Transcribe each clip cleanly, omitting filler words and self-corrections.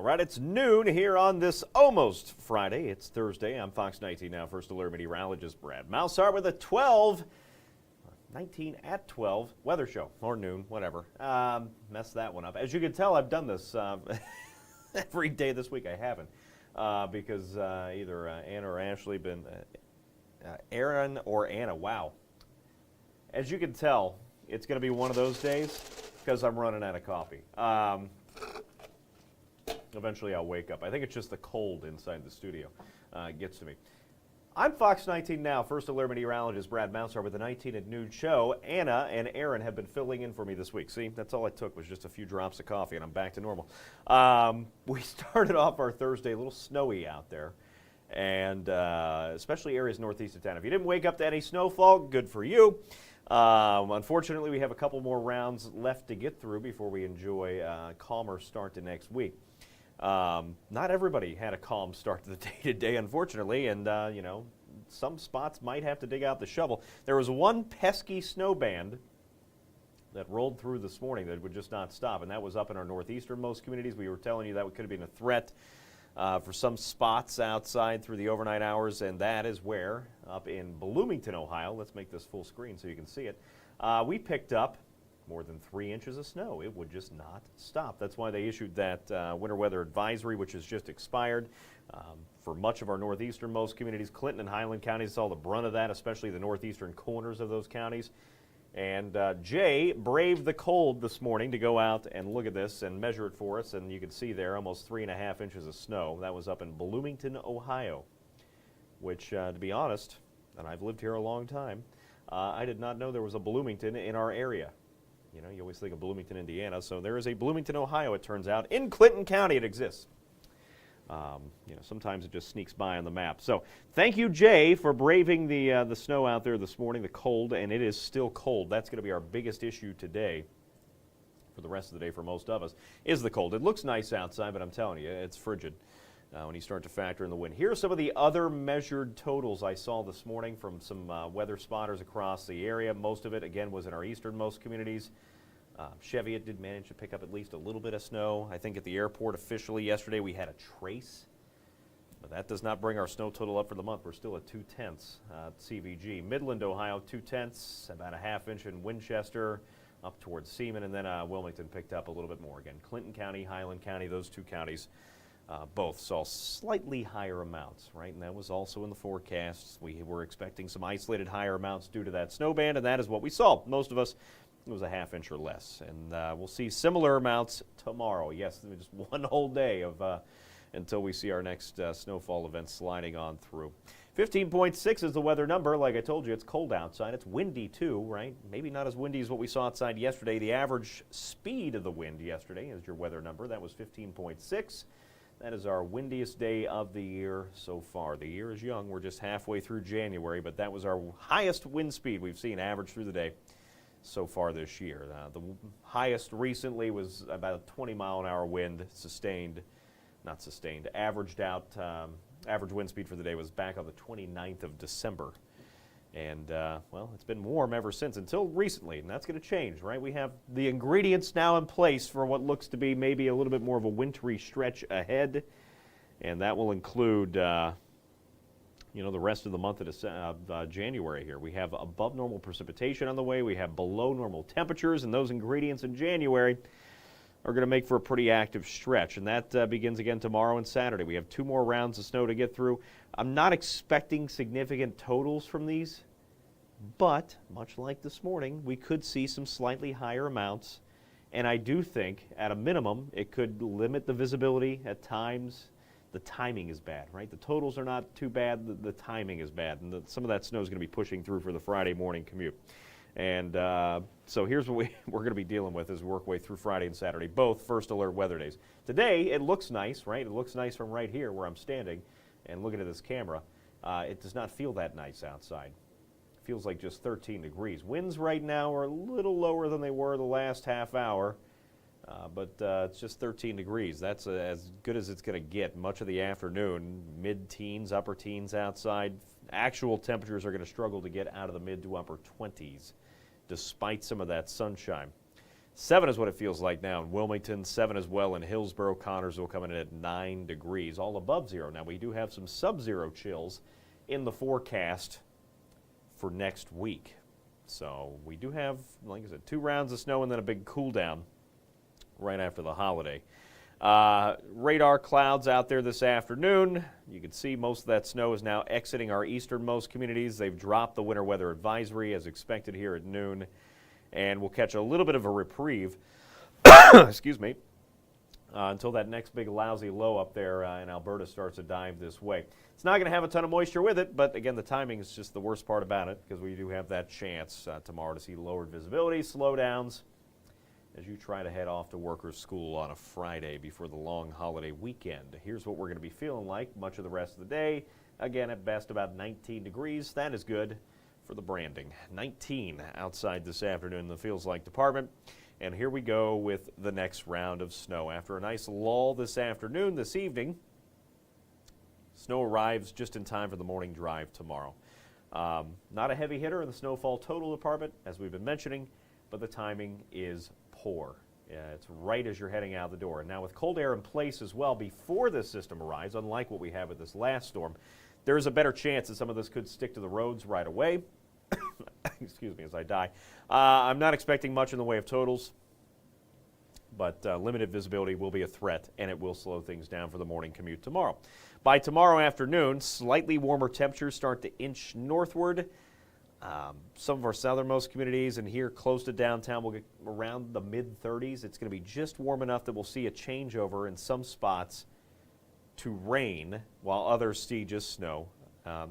All right, it's noon here on this almost Friday. It's Thursday. I'm Fox 19 now, First Alert Meteorologist Brad Maushart with a 19 at 12 weather show, or noon, whatever. Messed that one up. As you can tell, I've done this every day this week. I haven't because either Anna or Ashley been, Aaron or Anna, wow. As you can tell, it's going to be one of those days because I'm running out of coffee. Eventually I'll wake up. I think it's just the cold inside the studio gets to me. I'm Fox 19 now, First Alert Meteorologist Brad Maushart with the 19 at noon show. Anna and Aaron have been filling in for me this week. See, that's all I took was just a few drops of coffee and I'm back to normal. We started off our Thursday a little snowy out there, and especially areas northeast of town. If you didn't wake up to any snowfall, good for you. Unfortunately, we have a couple more rounds left to get through before we enjoy a calmer start to next week. Not everybody had a calm start to the day today, unfortunately, and you know, some spots might have to dig out the shovel. There was one pesky snow band that rolled through this morning that would just not stop, and that was up in our northeasternmost communities. We were telling you that could have been a threat for some spots outside through the overnight hours, and that is where, up in Bloomington, Ohio, let's make this full screen so you can see it, we picked up more than 3 inches of snow. It would just not stop. That's why they issued that winter weather advisory, which has just expired for much of our northeasternmost communities. Clinton and Highland counties saw the brunt of that, especially the northeastern corners of those counties. And Jay braved the cold this morning to go out and look at this and measure it for us, and you can see there almost 3.5 inches of snow. That was up in Bloomington, Ohio, which, to be honest, and I've lived here a long time, I did not know there was a Bloomington in our area. You know, you always think of Bloomington, Indiana, so there is a Bloomington, Ohio, it turns out. In Clinton County it exists. You know, sometimes it just sneaks by on the map. So thank you, Jay, for braving the snow out there this morning, the cold, and it is still cold. That's going to be our biggest issue today for the rest of the day for most of us, is the cold. It looks nice outside, but I'm telling you, it's frigid when you start to factor in the wind. Here are some of the other measured totals I saw this morning from some weather spotters across the area. Most of it, again, was in our easternmost communities. Cheviot did manage to pick up at least a little bit of snow. I think at the airport officially yesterday we had a trace, but that does not bring our snow total up for the month. We're still at 0.2 at CVG. Midland, Ohio, 0.2, about a ½ inch in Winchester, up towards Seaman, and then Wilmington picked up a little bit more. Again, Clinton County, Highland County, those two counties both saw slightly higher amounts, right? And that was also in the forecasts. We were expecting some isolated higher amounts due to that snow band, and that is what we saw. Most of us, it was a ½ inch or less. And we'll see similar amounts tomorrow. Yes, just one whole day of until we see our next snowfall event sliding on through. 15.6 is the weather number. Like I told you, it's cold outside. It's windy too, right? Maybe not as windy as what we saw outside yesterday. The average speed of the wind yesterday is your weather number. That was 15.6. That is our windiest day of the year so far. The year is young. We're just halfway through January, but that was our highest wind speed we've seen average through the day so far this year. The highest recently was about a 20-mile-an-hour wind, averaged out. Average wind speed for the day was back on the 29th of December. And, well, it's been warm ever since, until recently, and that's going to change, right? We have the ingredients now in place for what looks to be maybe a little bit more of a wintry stretch ahead, and that will include, you know, the rest of the month of January here. We have above normal precipitation on the way. We have below normal temperatures, and those ingredients in January are going to make for a pretty active stretch, and that begins again tomorrow and Saturday. We have 2 more rounds of snow to get through. I'm not expecting significant totals from these, but much like this morning, we could see some slightly higher amounts, and I do think, at a minimum, it could limit the visibility at times. The timing is bad, right? The totals are not too bad. The timing is bad, and some of that snow is going to be pushing through for the Friday morning commute. And so here's what we're going to be dealing with as we work way through Friday and Saturday, both first alert weather days. Today, it looks nice, right? It looks nice from right here where I'm standing and looking at this camera. It does not feel that nice outside. It feels like just 13 degrees. Winds right now are a little lower than they were the last half hour, but it's just 13 degrees. That's as good as it's going to get. Much of the afternoon, mid-teens, upper teens outside. Actual temperatures are going to struggle to get out of the mid to upper 20s, despite some of that sunshine. 7 is what it feels like now in Wilmington, 7 as well in Hillsborough. Connersville coming in at 9 degrees, all above zero. Now, we do have some sub-zero chills in the forecast for next week. So we do have, like I said, 2 rounds of snow and then a big cool down right after the holiday. Radar clouds out there this afternoon. You can see most of that snow is now exiting our easternmost communities. They've dropped the winter weather advisory as expected here at noon. And we'll catch a little bit of a reprieve, excuse me, until that next big lousy low up there in Alberta starts to dive this way. It's not going to have a ton of moisture with it, but again, the timing is just the worst part about it because we do have that chance tomorrow to see lowered visibility, slowdowns, as you try to head off to workers' school on a Friday before the long holiday weekend. Here's what we're going to be feeling like much of the rest of the day. Again, at best about 19 degrees. That is good for the branding. 19 outside this afternoon in the Feels Like department. And here we go with the next round of snow. After a nice lull this afternoon, this evening, snow arrives just in time for the morning drive tomorrow. Not a heavy hitter in the snowfall total department, as we've been mentioning, but the timing is poor. It's right as you're heading out the door. And now with cold air in place as well before this system arrives, unlike what we had with this last storm, there is a better chance that some of this could stick to the roads right away. Excuse me as I die. I'm not expecting much in the way of totals, but limited visibility will be a threat, and it will slow things down for the morning commute tomorrow. By tomorrow afternoon, slightly warmer temperatures start to inch northward. Some of our southernmost communities and here close to downtown will get around the mid-30s. It's going to be just warm enough that we'll see a changeover in some spots to rain, while others see just snow.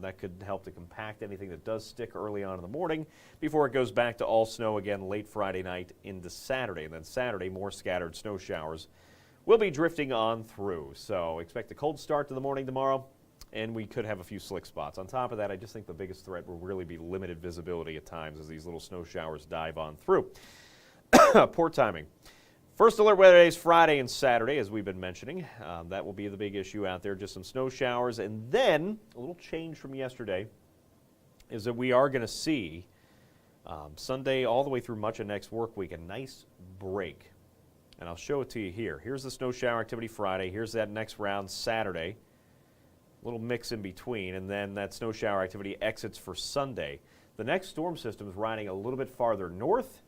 That could help to compact anything that does stick early on in the morning before it goes back to all snow again late Friday night into Saturday. And then Saturday, more scattered snow showers will be drifting on through. So expect a cold start to the morning tomorrow, and we could have a few slick spots. On top of that, I just think the biggest threat will really be limited visibility at times as these little snow showers dive on through. Poor timing. First alert weather days Friday and Saturday, as we've been mentioning. That will be the big issue out there, just some snow showers. And then, a little change from yesterday, is that we are going to see Sunday all the way through much of next work week, a nice break. And I'll show it to you here. Here's the snow shower activity Friday. Here's that next round Saturday. A little mix in between, and then that snow shower activity exits for Sunday. The next storm system is riding a little bit farther north,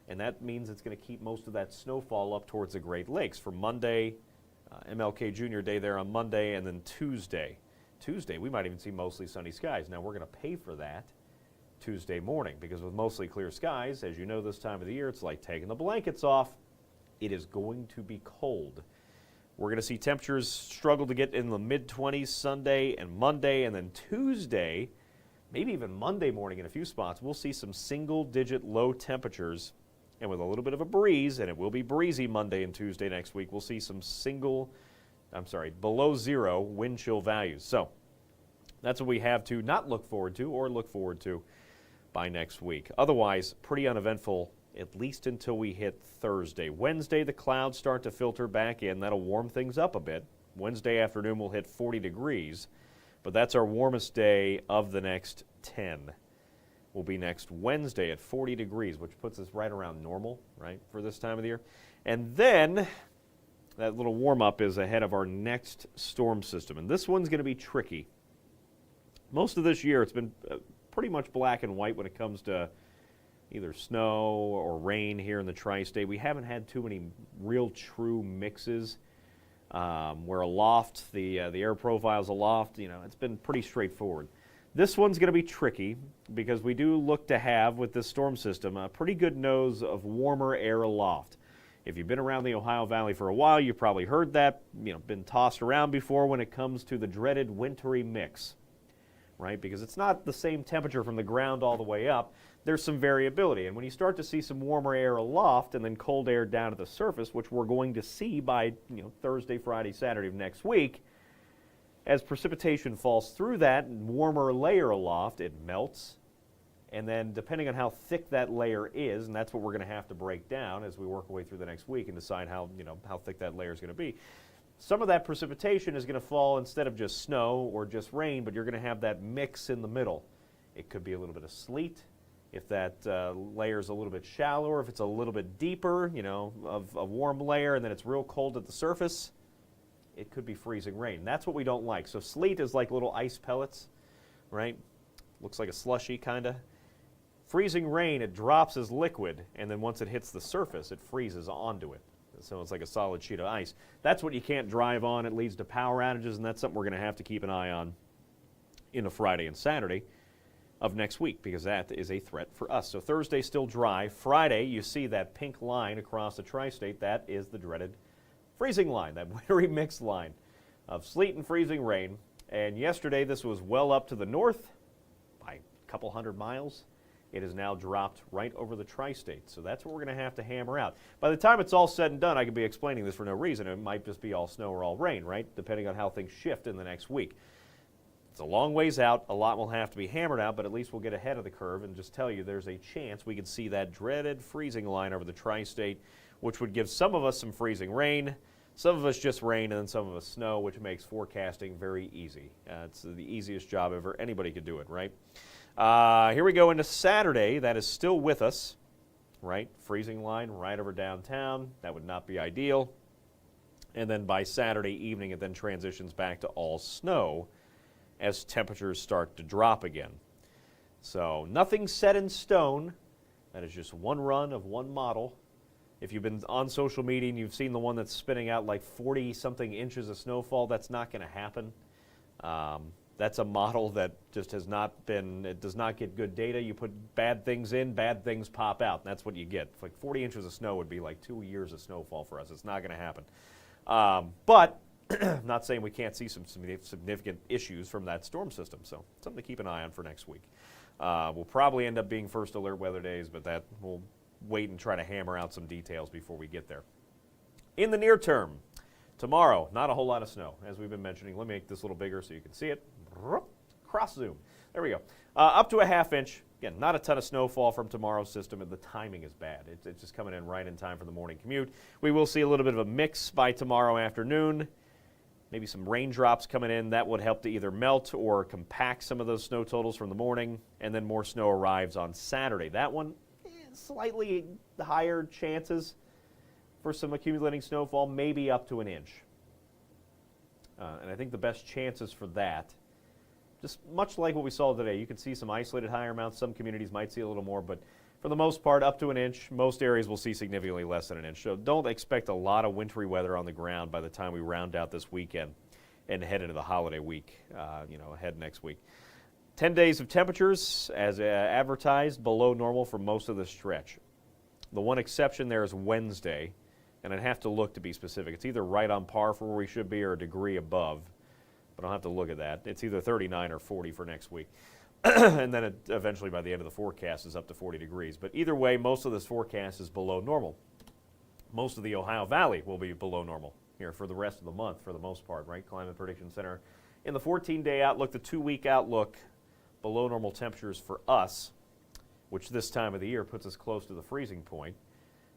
and that means it's going to keep most of that snowfall up towards the Great Lakes for Monday, MLK Jr. Day there on Monday, and then Tuesday. Tuesday, we might even see mostly sunny skies. Now, we're going to pay for that Tuesday morning because with mostly clear skies, as you know this time of the year, it's like taking the blankets off. It is going to be cold. We're going to see temperatures struggle to get in the mid-20s Sunday and Monday, and then Tuesday, maybe even Monday morning in a few spots, we'll see some single-digit low temperatures. And with a little bit of a breeze, and it will be breezy Monday and Tuesday next week, we'll see some below zero wind chill values. So that's what we have to not look forward to or look forward to by next week. Otherwise, pretty uneventful, at least until we hit Thursday. Wednesday, the clouds start to filter back in. That'll warm things up a bit. Wednesday afternoon, we'll hit 40 degrees, but that's our warmest day of the next 10. Will be next Wednesday at 40 degrees, which puts us right around normal, right, for this time of the year. And then that little warm-up is ahead of our next storm system, and this one's going to be tricky. Most of this year, it's been pretty much black and white when it comes to either snow or rain here in the tri-state. We haven't had too many real true mixes. We're aloft, the air profile's aloft. You know, it's been pretty straightforward. This one's going to be tricky because we do look to have, with this storm system, a pretty good nose of warmer air aloft. If you've been around the Ohio Valley for a while, you've probably heard that, been tossed around before when it comes to the dreaded wintry mix, right? Because it's not the same temperature from the ground all the way up. There's some variability. And when you start to see some warmer air aloft and then cold air down at the surface, which we're going to see by Thursday, Friday, Saturday of next week, as precipitation falls through that warmer layer aloft, it melts. And then depending on how thick that layer is, and that's what we're going to have to break down as we work our way through the next week and decide how thick that layer is going to be. Some of that precipitation is going to fall instead of just snow or just rain, but you're going to have that mix in the middle. It could be a little bit of sleet. If that layer is a little bit shallower, if it's a little bit deeper, of a warm layer, and then it's real cold at the surface, it could be freezing rain. That's what we don't like. So sleet is like little ice pellets, right? Looks like a slushy, kind of. Freezing rain, it drops as liquid, and then once it hits the surface, it freezes onto it. So it's like a solid sheet of ice. That's what you can't drive on. It leads to power outages, and that's something we're going to have to keep an eye on in a Friday and Saturday of next week, because that is a threat for us. So Thursday still dry. Friday, you see that pink line across the tri-state. That is the dreaded freezing line, that wintry mixed line of sleet and freezing rain. And yesterday, this was well up to the north by a couple hundred miles. It has now dropped right over the tri-state. So that's what we're going to have to hammer out. By the time it's all said and done, I could be explaining this for no reason. It might just be all snow or all rain, right? Depending on how things shift in the next week. It's a long ways out. A lot will have to be hammered out, but at least we'll get ahead of the curve and just tell you there's a chance we could see that dreaded freezing line over the tri-state, which would give some of us some freezing rain, some of us just rain, and then some of us snow, which makes forecasting very easy. It's the easiest job ever. Anybody could do it, right? Here we go into Saturday. That is still with us, right? Freezing line right over downtown. That would not be ideal. And then by Saturday evening, it then transitions back to all snow as temperatures start to drop again. So nothing set in stone. That is just one run of one model. If you've been on social media and you've seen the one that's spitting out like 40-something inches of snowfall, that's not going to happen. That's a model that just has not been, it does not get good data. You put bad things in, bad things pop out. That's what you get. Like 40 inches of snow would be like 2 years of snowfall for us. It's not going to happen. But not saying we can't see some significant issues from that storm system, so something to keep an eye on for next week. We'll probably end up being first alert weather days, but that we'll wait and try to hammer out some details before we get there. In the near term, tomorrow, not a whole lot of snow, as we've been mentioning. Let me make this a little bigger so you can see it. Cross zoom. There we go. Up to a ½ inch. Again, not a ton of snowfall from tomorrow's system, and the timing is bad. It's just coming in right in time for the morning commute. We will see a little bit of a mix by tomorrow afternoon. Maybe some raindrops coming in. That would help to either melt or compact some of those snow totals from the morning, and then more snow arrives on Saturday. That one, slightly higher chances for some accumulating snowfall, maybe up to an inch. And I think the best chances for that, just much like what we saw today, you can see some isolated higher amounts. Some communities might see a little more, but for the most part, up to an inch. Most areas will see significantly less than an inch. So don't expect a lot of wintry weather on the ground by the time we round out this weekend and head into the holiday week, ahead next week. 10 days of temperatures, as advertised, below normal for most of the stretch. The one exception there is Wednesday, and I'd have to look to be specific. It's either right on par for where we should be or a degree above, but I'll have to look at that. It's either 39 or 40 for next week. And then eventually by the end of the forecast is up to 40 degrees. But either way, most of this forecast is below normal. Most of the Ohio Valley will be below normal here for the rest of the month for the most part, right? Climate Prediction Center. In the 14-day outlook, the 2-week outlook, below normal temperatures for us, which this time of the year puts us close to the freezing point.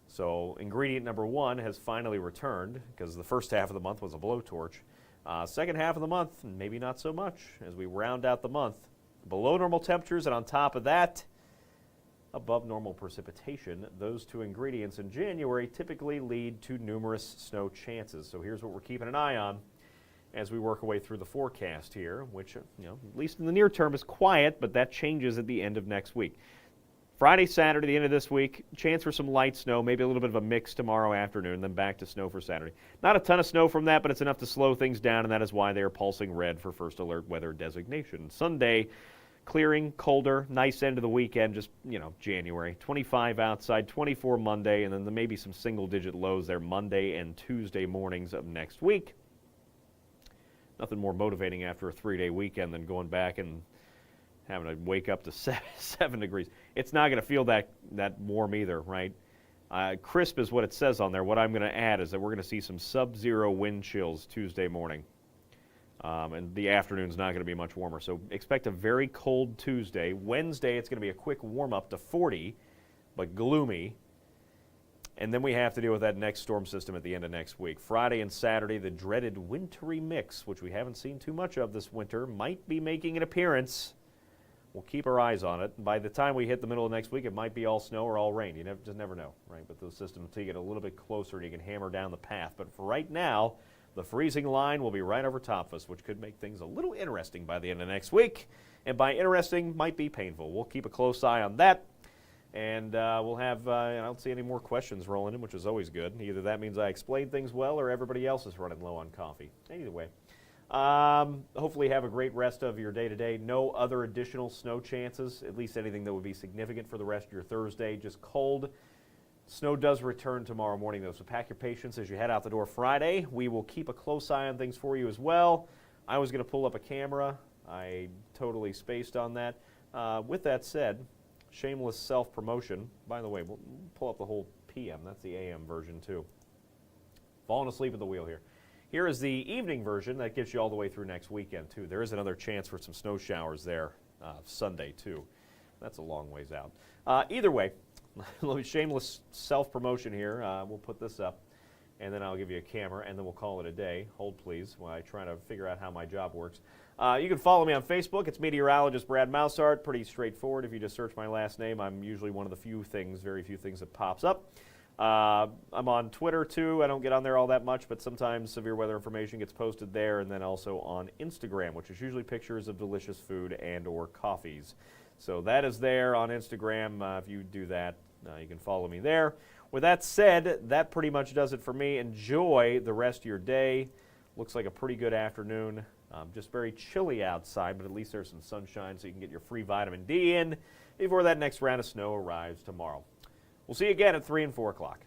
So ingredient number one has finally returned, because the first half of the month was a blowtorch. Second half of the month, maybe not so much as we round out the month. Below normal temperatures, and on top of that, above normal precipitation. Those two ingredients in January typically lead to numerous snow chances. So here's what we're keeping an eye on as we work our way through the forecast here, which, at least in the near term is quiet, but that changes at the end of next week. Friday, Saturday, the end of this week, chance for some light snow, maybe a little bit of a mix tomorrow afternoon, then back to snow for Saturday. Not a ton of snow from that, but it's enough to slow things down, and that is why they are pulsing red for first alert weather designation. Sunday, clearing, colder, nice end of the weekend, just, January. 25 outside, 24 Monday, and then maybe some single-digit lows there Monday and Tuesday mornings of next week. Nothing more motivating after a 3-day weekend than going back and having to wake up to 7 degrees. It's not going to feel that warm either, right? Crisp is what it says on there. What I'm going to add is that we're going to see some sub-zero wind chills Tuesday morning. And the afternoon's not going to be much warmer. So expect a very cold Tuesday. Wednesday, it's going to be a quick warm-up to 40, but gloomy. And then we have to deal with that next storm system at the end of next week. Friday and Saturday, the dreaded wintry mix, which we haven't seen too much of this winter, might be making an appearance. We'll keep our eyes on it. By the time we hit the middle of next week, it might be all snow or all rain. You just never know, right? But those systems, until you get a little bit closer, and you can hammer down the path. But for right now, the freezing line will be right over top of us, which could make things a little interesting by the end of next week. And by interesting, might be painful. We'll keep a close eye on that. And we'll have, I don't see any more questions rolling in, which is always good. Either that means I explained things well or everybody else is running low on coffee. Either way. Hopefully have a great rest of your day today. No other additional snow chances, at least anything that would be significant for the rest of your Thursday. Just cold. Snow does return tomorrow morning, though, so pack your patience as you head out the door Friday. We will keep a close eye on things for you as well. I was going to pull up a camera. I totally spaced on that. With that said, shameless self-promotion. By the way, we'll pull up the whole PM. That's the AM version, too. Falling asleep at the wheel here. Here is the evening version. That gets you all the way through next weekend, too. There is another chance for some snow showers there Sunday, too. That's a long ways out. Either way, shameless self-promotion here. We'll put this up, and then I'll give you a camera, and then we'll call it a day. Hold, please, while I try to figure out how my job works. You can follow me on Facebook. It's Meteorologist Brad Maushart. Pretty straightforward. If you just search my last name, I'm usually one of the very few things that pops up. I'm on Twitter, too. I don't get on there all that much, but sometimes severe weather information gets posted there, and then also on Instagram, which is usually pictures of delicious food and or coffees. So that is there on Instagram. If you do that, you can follow me there. With that said, that pretty much does it for me. Enjoy the rest of your day. Looks like a pretty good afternoon. Just very chilly outside, but at least there's some sunshine so you can get your free vitamin D in before that next round of snow arrives tomorrow. We'll see you again at 3 and 4 o'clock.